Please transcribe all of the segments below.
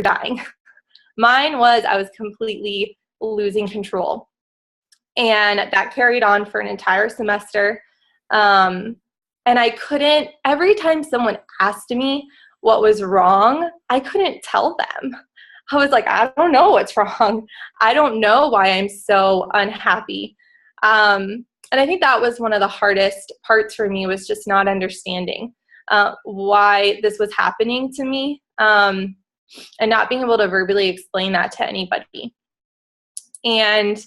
dying. Mine was I was completely losing control. And that carried on for an entire semester. And I couldn't, every time someone asked me what was wrong, I couldn't tell them. I was like, I don't know what's wrong. I don't know why I'm so unhappy. And I think that was one of the hardest parts for me, was just not understanding why this was happening to me, and not being able to verbally explain that to anybody. And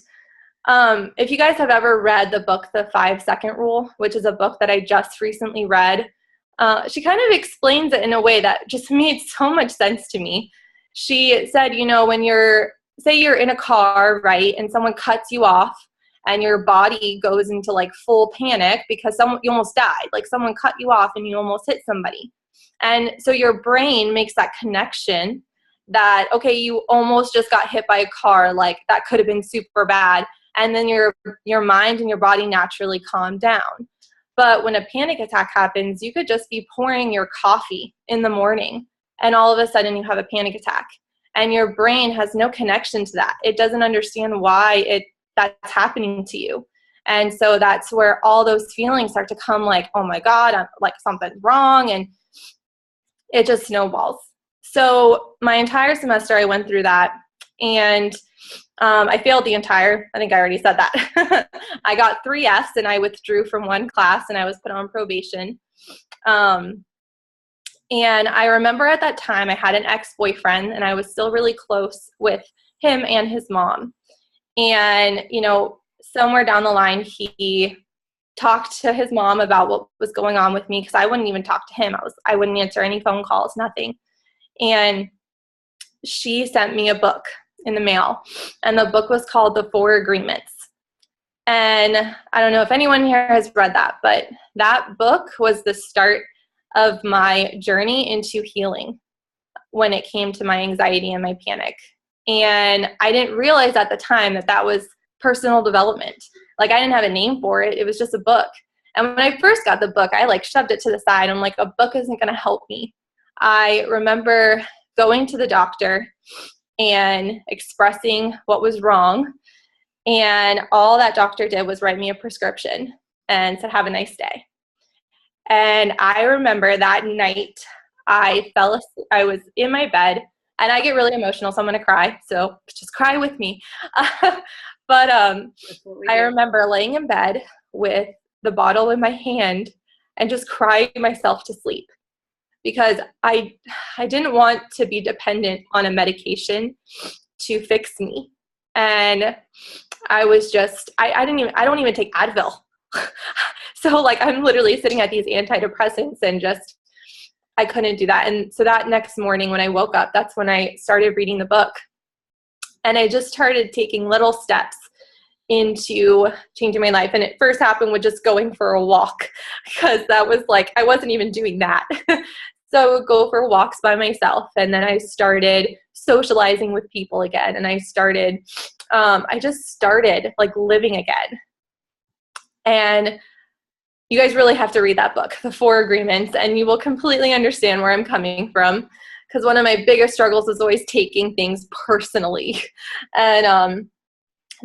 if you guys have ever read the book, The 5-Second Rule, which is a book that I just recently read, she kind of explains it in a way that just made so much sense to me. She said, you know, when say you're in a car, right, and someone cuts you off and your body goes into like full panic because you almost died, like someone cut you off and you almost hit somebody. And so your brain makes that connection that, okay, you almost just got hit by a car, like that could have been super bad. And then your mind and your body naturally calm down. But when a panic attack happens, you could just be pouring your coffee in the morning and all of a sudden you have a panic attack. And your brain has no connection to that. It doesn't understand why that's happening to you. And so that's where all those feelings start to come, like, oh my God, I'm like something's wrong. And it just snowballs. So my entire semester I went through that. And I failed the entire, I think I already said that. I got 3 Fs and I withdrew from one class and I was put on probation. And I remember at that time I had an ex-boyfriend and I was still really close with him and his mom. And, you know, somewhere down the line, he talked to his mom about what was going on with me, because I wouldn't even talk to him. I wouldn't answer any phone calls, nothing. And she sent me a book in the mail, and the book was called The 4 Agreements. And I don't know if anyone here has read that, but that book was the start of my journey into healing when it came to my anxiety and my panic. And I didn't realize at the time that that was personal development. Like, I didn't have a name for it. It was just a book. And when I first got the book, I like shoved it to the side. I'm like, a book isn't going to help me. I remember going to the doctor and expressing what was wrong. And all that doctor did was write me a prescription and said, have a nice day. And I remember that night I fell asleep. I was in my bed, and I get really emotional, so I'm going to cry. So just cry with me. But I remember laying in bed with the bottle in my hand and just crying myself to sleep, because I didn't want to be dependent on a medication to fix me. And I was just, I don't even take Advil. So like, I'm literally sitting at these antidepressants and just, I couldn't do that. And so that next morning when I woke up, that's when I started reading the book. And I just started taking little steps into changing my life. And it first happened with just going for a walk, because that was like, I wasn't even doing that. So I would go for walks by myself. And then I started socializing with people again. And I started, I just started like living again. And you guys really have to read that book, The 4 Agreements, and you will completely understand where I'm coming from, because one of my biggest struggles is always taking things personally. And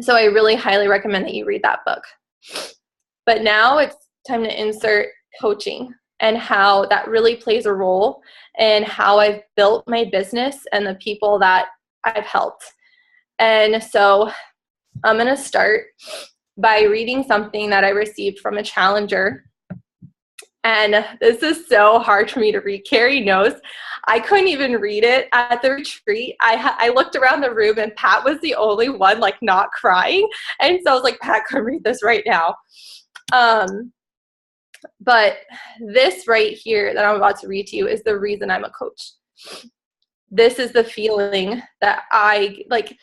so I really highly recommend that you read that book. But now it's time to insert coaching and how that really plays a role in how I've built my business and the people that I've helped. And so I'm going to start by reading something that I received from a challenger. And this is so hard for me to read. Kerri knows. I couldn't even read it at the retreat. I looked around the room and Pat was the only one like not crying. And so I was like, Pat, come read this right now. But this right here that I'm about to read to you is the reason I'm a coach. This is the feeling that I like.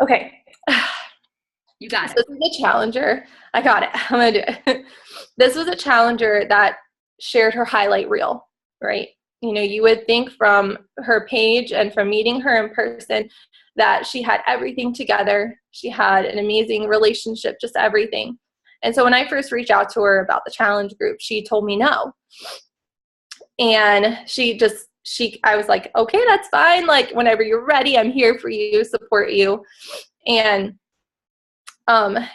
Okay. You got it. This is a challenger. I got it. I'm going to do it. This was a challenger that shared her highlight reel, right? You know, you would think from her page and from meeting her in person that she had everything together. She had an amazing relationship, just everything. And so when I first reached out to her about the challenge group, she told me no. And she just I was like, okay, that's fine. Like, whenever you're ready, I'm here for you, support you. And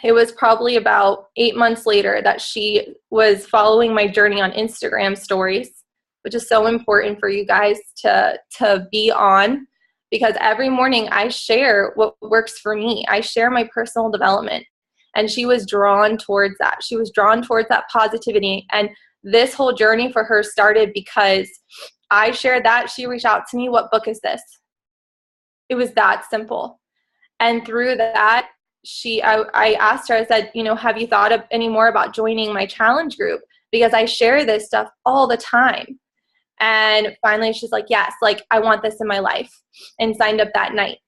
it was probably about 8 months later that she was following my journey on Instagram stories, which is so important for you guys to be on, because every morning I share what works for me. I share my personal development. And she was drawn towards that. She was drawn towards that positivity. And this whole journey for her started because I shared that. She reached out to me, what book is this? It was that simple. And through that, I asked her, I said, have you thought of any more about joining my challenge group? Because I share this stuff all the time. And finally, she's like, yes, like, I want this in my life, and signed up that night.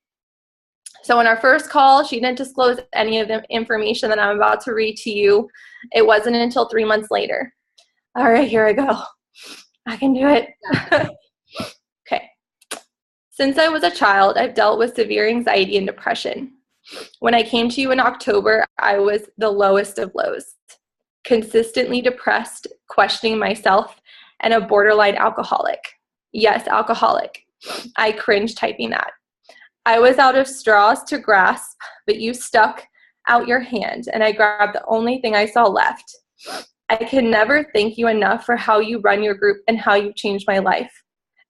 So in our first call, she didn't disclose any of the information that I'm about to read to you. It wasn't until 3 months later. All right, here I go. I can do it. Okay. Since I was a child, I've dealt with severe anxiety and depression. When I came to you in October, I was the lowest of lows, consistently depressed, questioning myself, and a borderline alcoholic. Yes, alcoholic. I cringe typing that. I was out of straws to grasp, but you stuck out your hand, and I grabbed the only thing I saw left. I can never thank you enough for how you run your group and how you changed my life.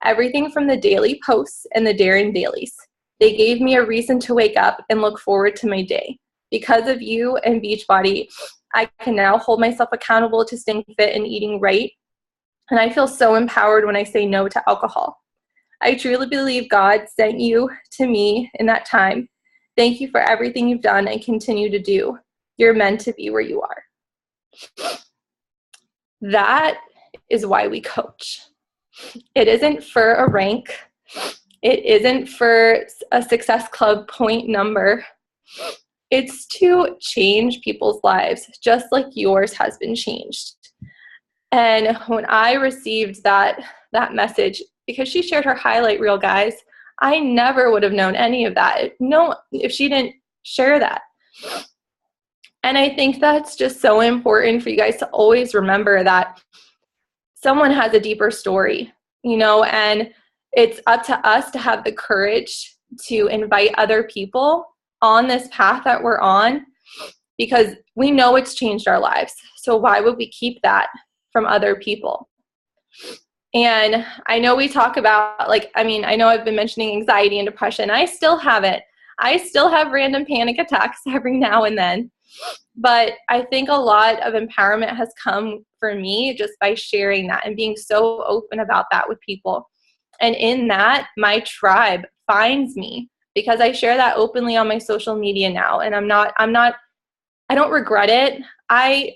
Everything from the daily posts and the daring dailies. They gave me a reason to wake up and look forward to my day. Because of you and Beachbody, I can now hold myself accountable to staying fit and eating right. And I feel so empowered when I say no to alcohol. I truly believe God sent you to me in that time. Thank you for everything you've done and continue to do. You're meant to be where you are. That is why we coach. It isn't for a rank. It isn't for a Success Club point number. It's to change people's lives, just like yours has been changed. And when I received that message, because she shared her highlight reel, guys, I never would have known any of that. No, if she didn't share that. And I think that's just so important for you guys to always remember that someone has a deeper story, and it's up to us to have the courage to invite other people on this path that we're on, because we know it's changed our lives. So why would we keep that from other people? And I know we talk about, I know I've been mentioning anxiety and depression. I still have it. I still have random panic attacks every now and then. But I think a lot of empowerment has come for me just by sharing that and being so open about that with people. And in that, my tribe finds me because I share that openly on my social media now. And I don't regret it. I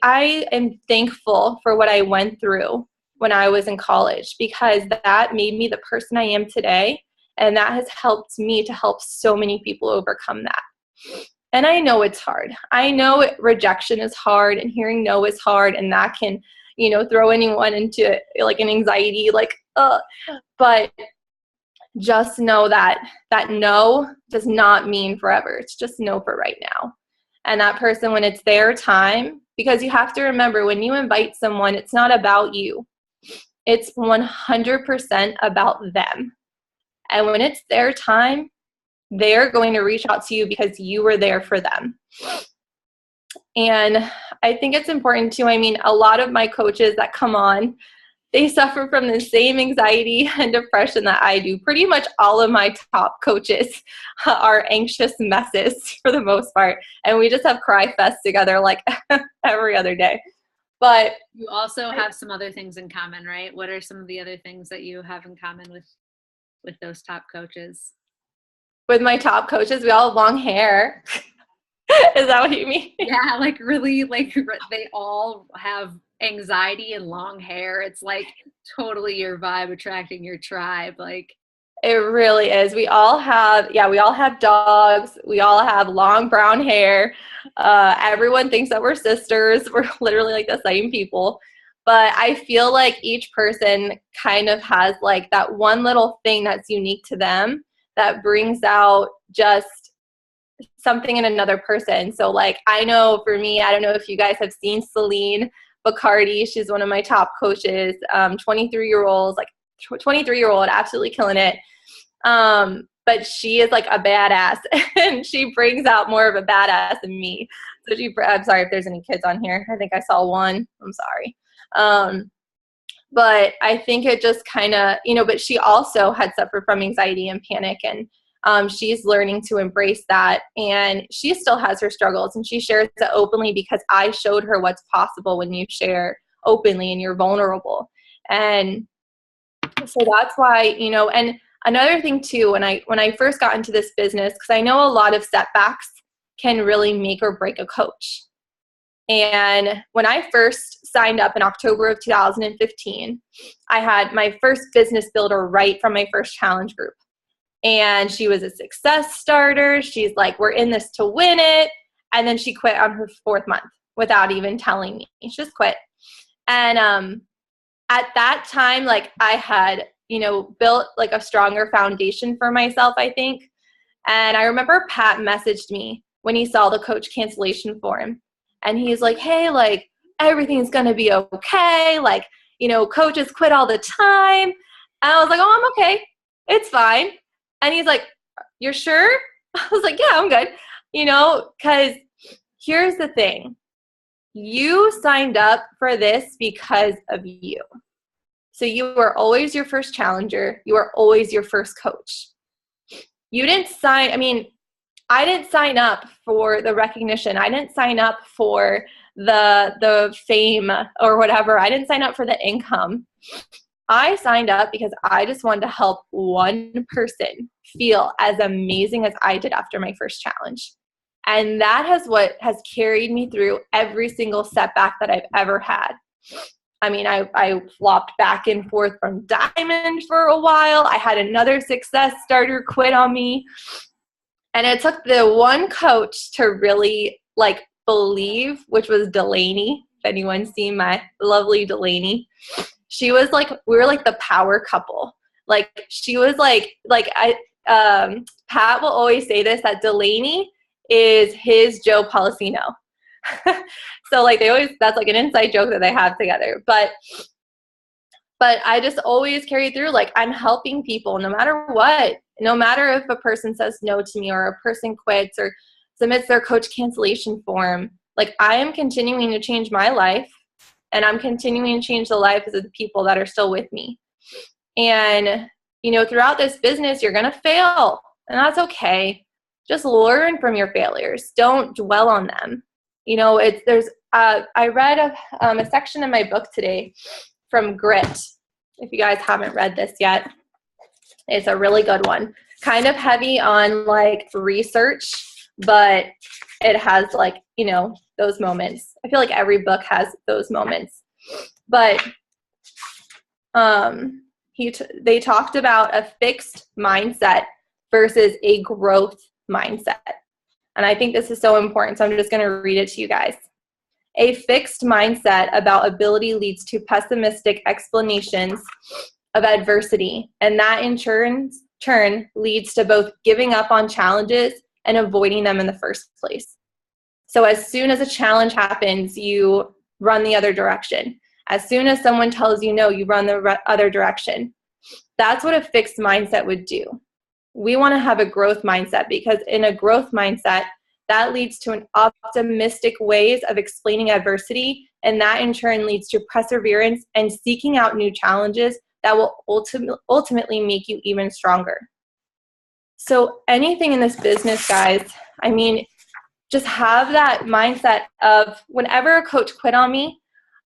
am thankful for what I went through when I was in college, because that made me the person I am today. And that has helped me to help so many people overcome that. And I know it's hard. I know rejection is hard, and hearing no is hard, and that can, throw anyone into like an anxiety, but just know that no does not mean forever. It's just no for right now. And that person, when it's their time, because you have to remember, when you invite someone, it's not about you. It's 100% about them. And when it's their time, they're going to reach out to you because you were there for them. And I think it's important too. A lot of my coaches that come on, they suffer from the same anxiety and depression that I do. Pretty much all of my top coaches are anxious messes for the most part. And we just have cry fest together like every other day. But you also have some other things in common, right? What are some of the other things that you have in common with those top coaches? With my top coaches, we all have long hair. Is that what you mean? Yeah, really, they all have anxiety and long hair. It's like totally your vibe attracting your tribe. It really is. We all have dogs. We all have long brown hair. Everyone thinks that we're sisters. We're literally like the same people. But I feel like each person kind of has like that one little thing that's unique to them that brings out just something in another person. So I know for me, I don't know if you guys have seen Celine Bacardi. She's one of my top coaches, 23-year-olds, 23-year-old, absolutely killing it. But she is like a badass, and she brings out more of a badass in me. So I'm sorry if there's any kids on here. I think I saw one. I'm sorry. But I think it just kind of, but she also had suffered from anxiety and panic, and she's learning to embrace that. And she still has her struggles, and she shares it openly because I showed her what's possible when you share openly and you're vulnerable. And so that's why, and another thing too, when I first got into this business, because I know a lot of setbacks can really make or break a coach. And when I first signed up in October of 2015, I had my first business builder right from my first challenge group. And she was a success starter. She's like, we're in this to win it. And then she quit on her 4th month without even telling me. She just quit. And at that time, like I had, built like a stronger foundation for myself, I think. And I remember Pat messaged me when he saw the coach cancellation form. And he's like, hey, like, everything's going to be okay. Like, coaches quit all the time. And I was like, oh, I'm okay. It's fine. And he's like, you're sure? I was like, yeah, I'm good. Because here's the thing. You signed up for this because of you. So you were always your first challenger. You were always your first coach. You didn't I didn't sign up for the recognition. I didn't sign up for the fame or whatever. I didn't sign up for the income. I signed up because I just wanted to help one person feel as amazing as I did after my first challenge. And that has what has carried me through every single setback that I've ever had. I flopped back and forth from diamond for a while. I had another success starter quit on me. And it took the one coach to really believe, which was Delaney. If anyone's seen my lovely Delaney, she was we were like the power couple. She was Pat will always say this, that Delaney is his Joe Policino. So that's an inside joke that they have together. But I just always carry through, I'm helping people no matter what. No matter if a person says no to me or a person quits or submits their coach cancellation form, I am continuing to change my life, and I'm continuing to change the lives of the people that are still with me. And, throughout this business, you're going to fail, and that's okay. Just learn from your failures. Don't dwell on them. I read a section in my book today from Grit. If you guys haven't read this yet, it's a really good one. Kind of heavy on research, but it has those moments. I feel like every book has those moments. But they talked about a fixed mindset versus a growth mindset. And I think this is so important, so I'm just going to read it to you guys. A fixed mindset about ability leads to pessimistic explanations of adversity, and that in turn leads to both giving up on challenges and avoiding them in the first place. So as soon as a challenge happens, you run the other direction. As soon as someone tells you no, you run the other direction. That's what a fixed mindset would do. We want to have a growth mindset, because in a growth mindset, that leads to an optimistic ways of explaining adversity, and that in turn leads to perseverance and seeking out new challenges that will ultimately make you even stronger. So anything in this business, guys, just have that mindset of whenever a coach quit on me,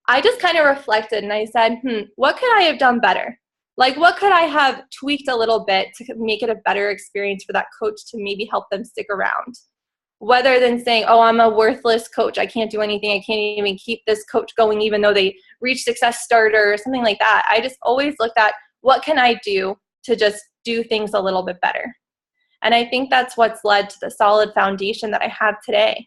I just kind of reflected and I said, what could I have done better? What could I have tweaked a little bit to make it a better experience for that coach to maybe help them stick around? Rather than saying, oh, I'm a worthless coach, I can't do anything, I can't even keep this coach going even though they reach success starter or something like that. I just always looked at what can I do to just do things a little bit better. And I think that's what's led to the solid foundation that I have today.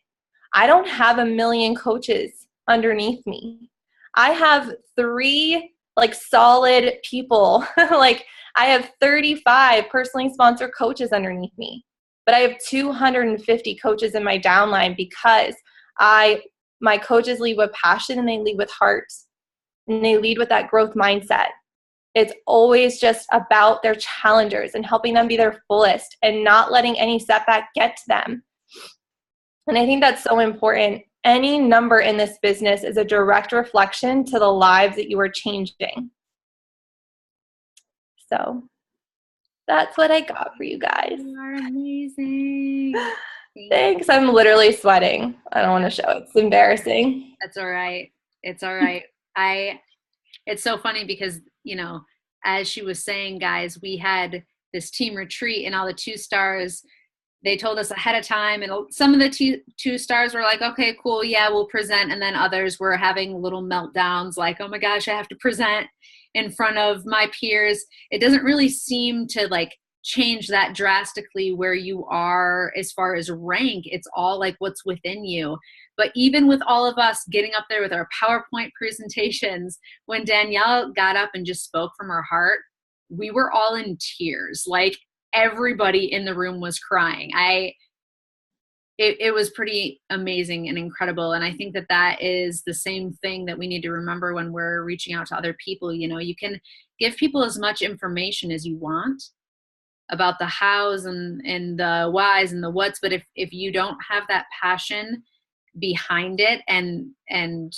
I don't have a million coaches underneath me. I have 3 solid people. I have 35 personally sponsored coaches underneath me. But I have 250 coaches in my downline because my coaches lead with passion and they lead with heart, and they lead with that growth mindset. It's always just about their challengers and helping them be their fullest and not letting any setback get to them. And I think that's so important. Any number in this business is a direct reflection to the lives that you are changing. So that's what I got for you guys. You are amazing. Thanks. I'm literally sweating. I don't want to show it. It's embarrassing. That's all right. It's all right. It's so funny because, you know, as she was saying, guys, we had this team retreat and all the 2-stars, they told us ahead of time, and some of the 2-stars were like, okay, cool, yeah, we'll present. And then others were having little meltdowns like, oh my gosh, I have to present in front of my peers. It doesn't really seem to like change that drastically where you are as far as rank. It's all like what's within you. But even with all of us getting up there with our PowerPoint presentations, when Danielle got up and just spoke from her heart, we were all in tears. Like everybody in the room was crying. It was pretty amazing and incredible. And I think that that is the same thing that we need to remember when we're reaching out to other people. You know, you can give people as much information as you want about the hows and the whys and the whats, but if you don't have that passion behind it and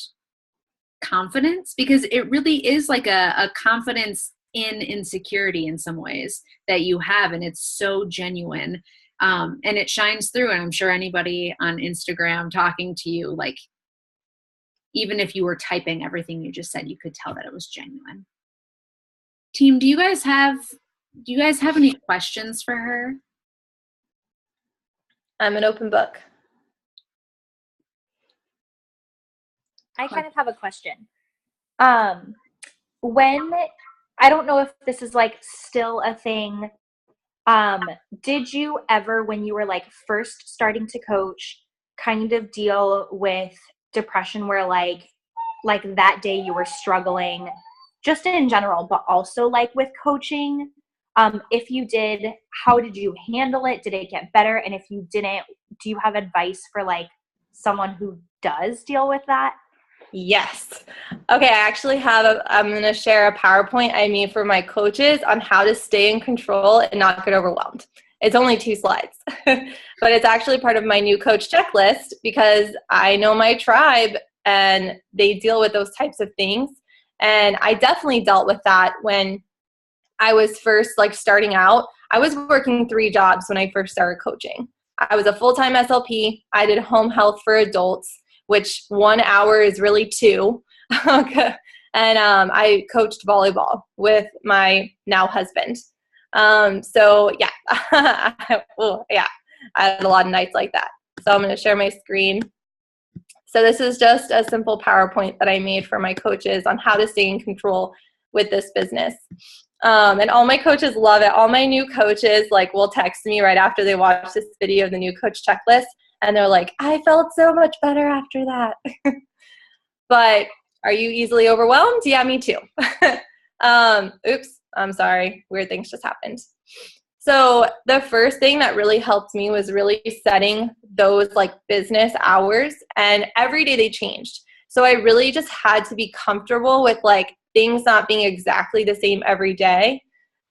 confidence, because it really is like a confidence in insecurity in some ways that you have, and it's so genuine, and it shines through. And I'm sure anybody on Instagram talking to you, like even if you were typing everything you just said, you could tell that it was genuine. Team, do you guys have any questions for her? I'm an open book. I kind of have a question. When, I don't know if this is like still a thing, did you ever, when you were like first starting to coach, kind of deal with depression where like that day you were struggling just in general, but also like with coaching? If you did, how did you handle it? Did it get better? And if you didn't, do you have advice for like someone who does deal with that? Yes. Okay, I actually have I'm going to share a PowerPoint I made for my coaches on how to stay in control and not get overwhelmed. It's only 2 slides, but it's actually part of my new coach checklist because I know my tribe and they deal with those types of things. And I definitely dealt with that when I was first like starting out. I was working 3 jobs when I first started coaching. I was a full-time SLP. I did home health for adults, which 1 hour is really 2. And I coached volleyball with my now husband. So yeah, yeah, I had a lot of nights like that. So I'm going to share my screen. So this is just a simple PowerPoint that I made for my coaches on how to stay in control with this business. And all my coaches love it. All my new coaches will text me right after they watch this video of the new coach checklist. And they're like, I felt so much better after that. But are you easily overwhelmed? Yeah, me too. Oops, I'm sorry. Weird things just happened. So the first thing that really helped me was really setting those business hours, and every day they changed. So I really just had to be comfortable with things not being exactly the same every day.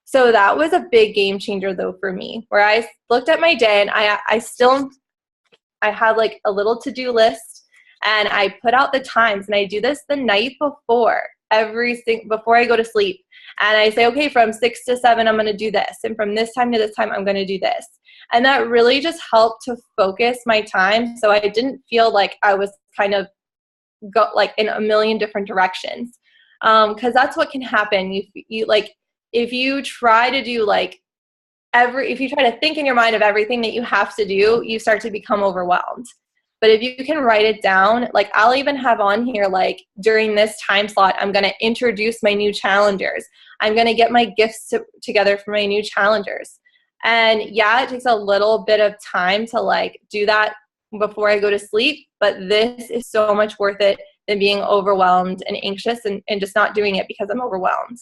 So that was a big game changer though for me, where I looked at my day and I had a little to-do list, and I put out the times, and I do this the night before, before I go to sleep. And I say, okay, from 6 to 7, I'm going to do this. And from this time to this time, I'm going to do this. And that really just helped to focus my time. So I didn't feel like I was kind of in a million different directions. Cause that's what can happen. If you try to do if you try to think in your mind of everything that you have to do, you start to become overwhelmed. But if you can write it down, I'll even have on here, during this time slot, I'm going to introduce my new challengers. I'm going to get my gifts together for my new challengers. And yeah, it takes a little bit of time to do that before I go to sleep, but this is so much worth it than being overwhelmed and anxious and just not doing it because I'm overwhelmed.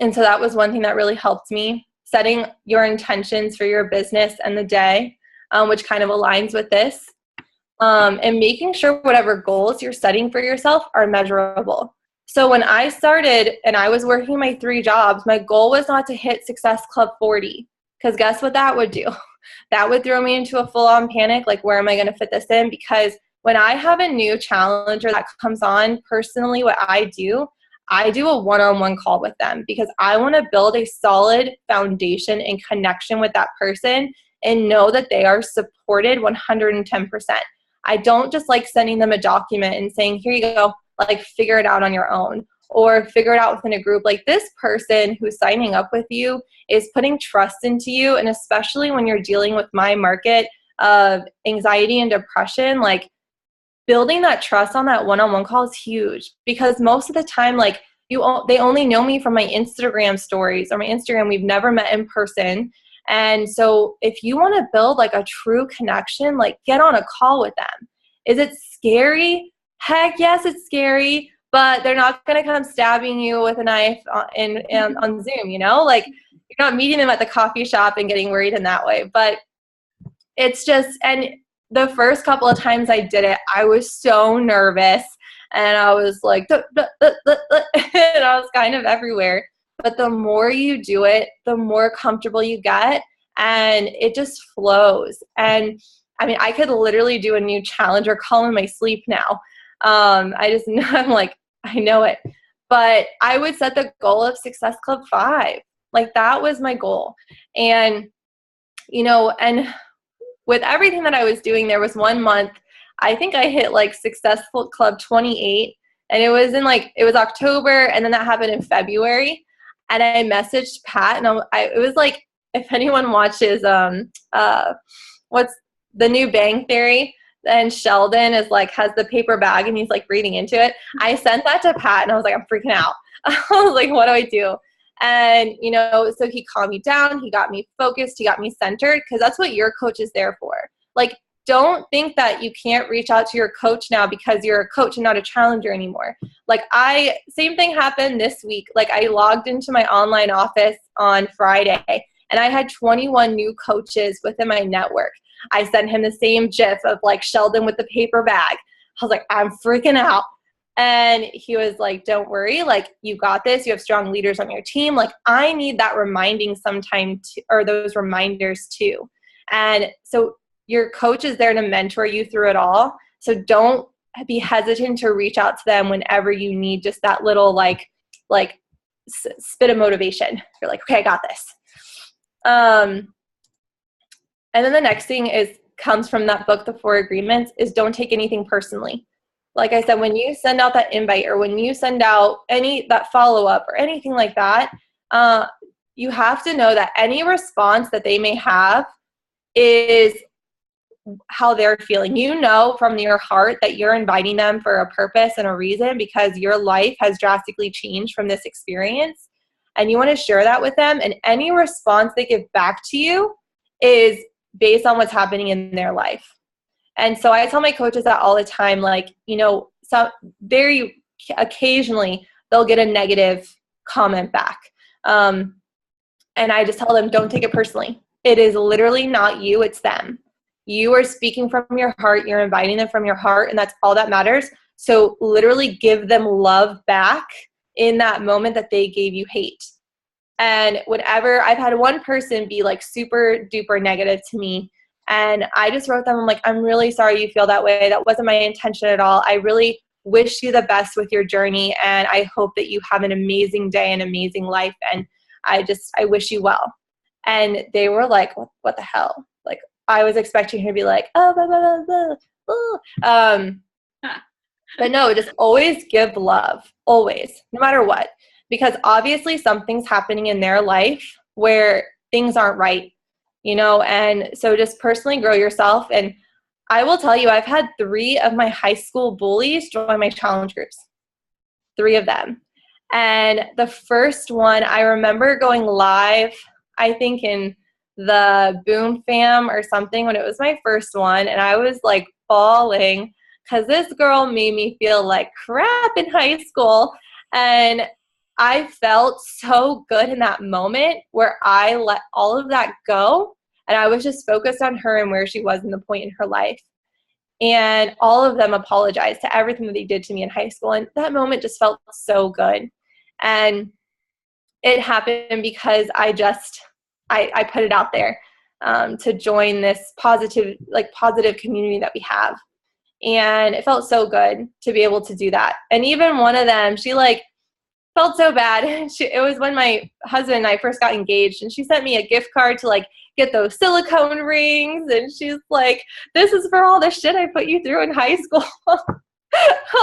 And so that was one thing that really helped me, setting your intentions for your business and the day, which kind of aligns with this, and making sure whatever goals you're setting for yourself are measurable. So when I started and I was working my 3 jobs, my goal was not to hit Success Club 40, because guess what that would do? That would throw me into a full-on panic, like, where am I going to fit this in? Because when I have a new challenger that comes on, personally, what I do a one-on-one call with them, because I want to build a solid foundation and connection with that person and know that they are supported 110%. I don't just like sending them a document and saying, here you go, like, figure it out on your own, or figure it out within a group. Like, this person who's signing up with you is putting trust into you. And especially when you're dealing with my market of anxiety and depression, like, building that trust on that one-on-one call is huge, because most of the time, like, they only know me from my Instagram stories or my Instagram. We've never met in person. And so if you want to build like a true connection, like, get on a call with them. Is it scary? Heck yes, it's scary, but they're not going to come stabbing you with a knife on Zoom, you know? Like, you're not meeting them at the coffee shop and getting worried in that way. But it's just, and the first couple of times I did it, I was so nervous, and I was like, and I was kind of everywhere. But the more you do it, the more comfortable you get, and it just flows. And I mean, I could literally do a new challenger call in my sleep now. I'm like, I know it. But I would set the goal of Success Club 5. Like, that was my goal. And, you know, and with everything that I was doing, there was 1 month, I think I hit like Successful Club 28, and it was October, and then that happened in February. And I messaged Pat, and it was like, if anyone watches, what's the new Bang Theory, and Sheldon is like, has the paper bag and he's like breathing into it. I sent that to Pat, and I was like, I'm freaking out. I was like, what do I do? And, you know, so he calmed me down. He got me focused. He got me centered, because that's what your coach is there for. Like, don't think that you can't reach out to your coach now because you're a coach and not a challenger anymore. Like, same thing happened this week. Like, I logged into my online office on Friday, and I had 21 new coaches within my network. I sent him the same GIF of like Sheldon with the paper bag. I was like, I'm freaking out. And he was like, don't worry, like, you got this. You have strong leaders on your team. Like, I need that reminding sometime, or those reminders too. And so your coach is there to mentor you through it all. So don't be hesitant to reach out to them whenever you need just that little like spit of motivation. You're like, okay, I got this. And then the next thing comes from that book, The 4 Agreements, is don't take anything personally. Like I said, when you send out that invite, or when you send out that follow-up or anything like that, you have to know that any response that they may have is how they're feeling. You know from your heart that you're inviting them for a purpose and a reason, because your life has drastically changed from this experience, and you want to share that with them. And any response they give back to you is based on what's happening in their life. And so I tell my coaches that all the time, like, you know, so very occasionally they'll get a negative comment back. And I just tell them, don't take it personally. It is literally not you, it's them. You are speaking from your heart. You're inviting them from your heart, and that's all that matters. So literally give them love back in that moment that they gave you hate. And whenever I've had one person be like super duper negative to me, and I just wrote them, I'm like, I'm really sorry you feel that way. That wasn't my intention at all. I really wish you the best with your journey, and I hope that you have an amazing day and amazing life, and I wish you well. And they were like, what the hell? Like, I was expecting her to be like, oh, blah, blah, blah, blah. But no, just always give love, always, no matter what. Because obviously something's happening in their life where things aren't right, you know? And so just personally grow yourself. And I will tell you, I've had 3 of my high school bullies join my challenge groups, 3 of them. And the first one, I remember going live, I think in the Boom Fam or something, when it was my first one. And I was like bawling because this girl made me feel like crap in high school. And I felt so good in that moment where I let all of that go, and I was just focused on her and where she was in the point in her life. And all of them apologized to everything that they did to me in high school. And that moment just felt so good. And it happened because I put it out there to join this positive community that we have. And it felt so good to be able to do that. And even one of them, she like felt so bad. It was when my husband and I first got engaged, and she sent me a gift card to like get those silicone rings. And she's like, this is for all the shit I put you through in high school. I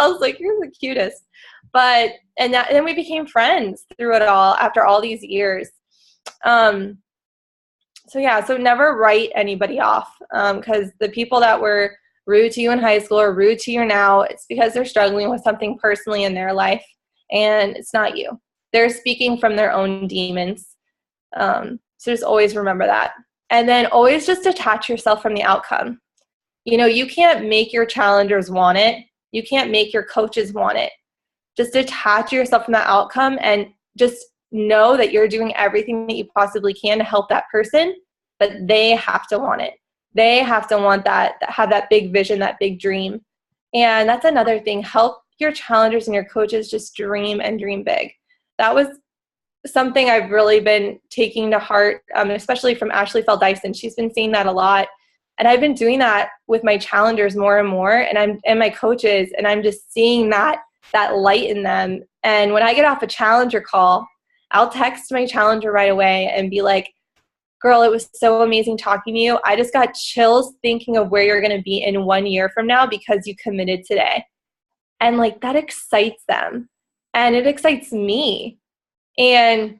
was like, you're the cutest. And then we became friends through it all after all these years. So never write anybody off, because the people that were rude to you in high school or rude to you now, it's because they're struggling with something personally in their life, and it's not you. They're speaking from their own demons. So just always remember that. And then always just detach yourself from the outcome. You can't make your challengers want it. You can't make your coaches want it. Just detach yourself from that outcome and just know that you're doing everything that you possibly can to help that person, but they have to want it. They have to want that, have that big vision, that big dream. And that's another thing. Help your challengers and your coaches just dream and dream big. That was something I've really been taking to heart, especially from Ashley Fell Dyson. She's been saying that a lot. And I've been doing that with my challengers more and more, and my coaches, and I'm just seeing that light in them. And when I get off a challenger call, I'll text my challenger right away and be like, girl, it was so amazing talking to you. I just got chills thinking of where you're going to be in 1 year from now because you committed today. And like that excites them, and it excites me. And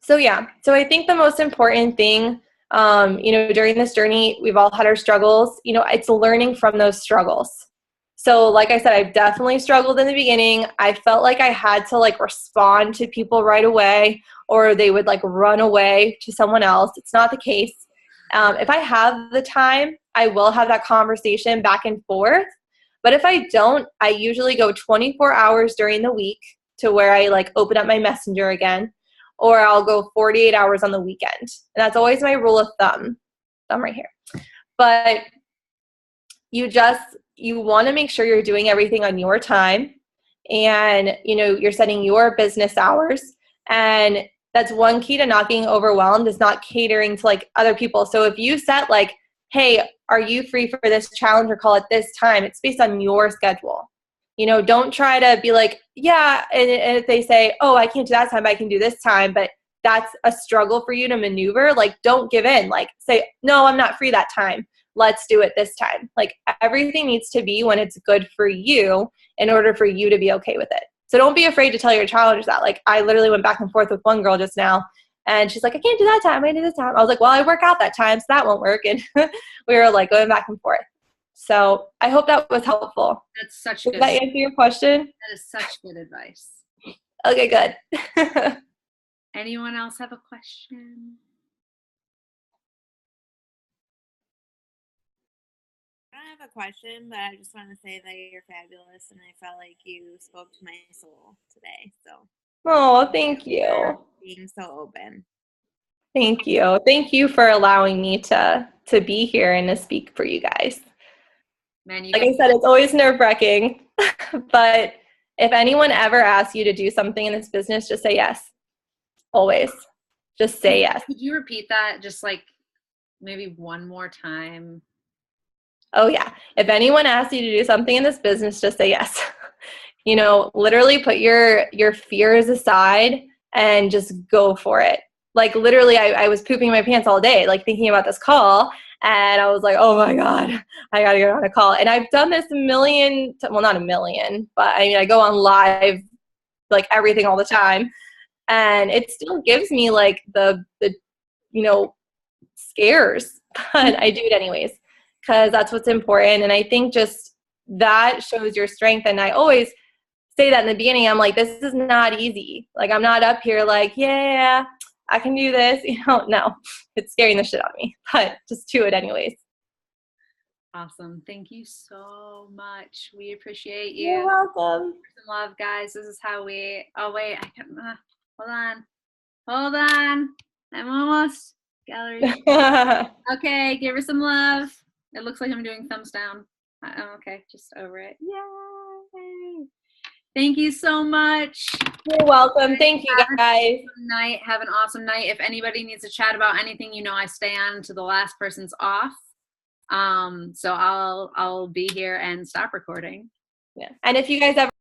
so I think the most important thing, during this journey, we've all had our struggles. It's learning from those struggles. So like I said, I've definitely struggled in the beginning. I felt like I had to like respond to people right away, or they would like run away to someone else. It's not the case. If I have the time, I will have that conversation back and forth. But if I don't, I usually go 24 hours during the week to where I like open up my messenger again, or I'll go 48 hours on the weekend. And that's always my rule of thumb right here. But you want to make sure you're doing everything on your time, and you're setting your business hours. And that's one key to not being overwhelmed, is not catering to like other people. So if you set like, hey, are you free for this challenger call at this time? It's based on your schedule. Don't try to be like, yeah. And if they say, oh, I can't do that time, I can do this time, but that's a struggle for you to maneuver, like, don't give in. Like, say, no, I'm not free that time. Let's do it this time. Like, everything needs to be when it's good for you in order for you to be okay with it. So don't be afraid to tell your challengers that. Like, I literally went back and forth with one girl just now, and she's like, I can't do that time. I can do this time. I was like, well, I work out that time, so that won't work. And we were like going back and forth. So I hope that was helpful. That's such good. Did that answer your question? That is such good advice. Okay, good. Anyone else have a question? I don't have a question, but I just want to say that you're fabulous, and I felt like you spoke to my soul today. So, oh, thank you. Being so open. Thank you. Thank you for allowing me to be here and to speak for you guys. Man, like I said, it's always nerve-wracking, but if anyone ever asks you to do something in this business, just say yes. Always. Just say yes. Could you repeat that just like maybe one more time? Oh, yeah. If anyone asks you to do something in this business, just say yes. Literally put your fears aside and just go for it. Like, literally, I was pooping my pants all day, like, thinking about this call. And I was like, oh, my God, I got to get on a call. And I've done this not a million, but I mean, I go on live, like, everything all the time. And it still gives me, like, the scares. But I do it anyways, because that's what's important. And I think just that shows your strength. And I always say that in the beginning. I'm like, this is not easy. Like, I'm not up here like, yeah, I can do this. No, it's scaring the shit out of me, but just do it anyways. Awesome. Thank you so much. We appreciate you. You're welcome. Some love, guys. This is how we, oh wait, I can't, hold on. I'm almost, gallery. Okay, give her some love. It looks like I'm doing thumbs down. Oh, okay, just over it. Yay! Thank you so much. You're welcome. Thank you, guys. Night. Have an awesome night. If anybody needs to chat about anything, you know, I stay on to the last person's off. So I'll be here and stop recording. Yeah. And if you guys ever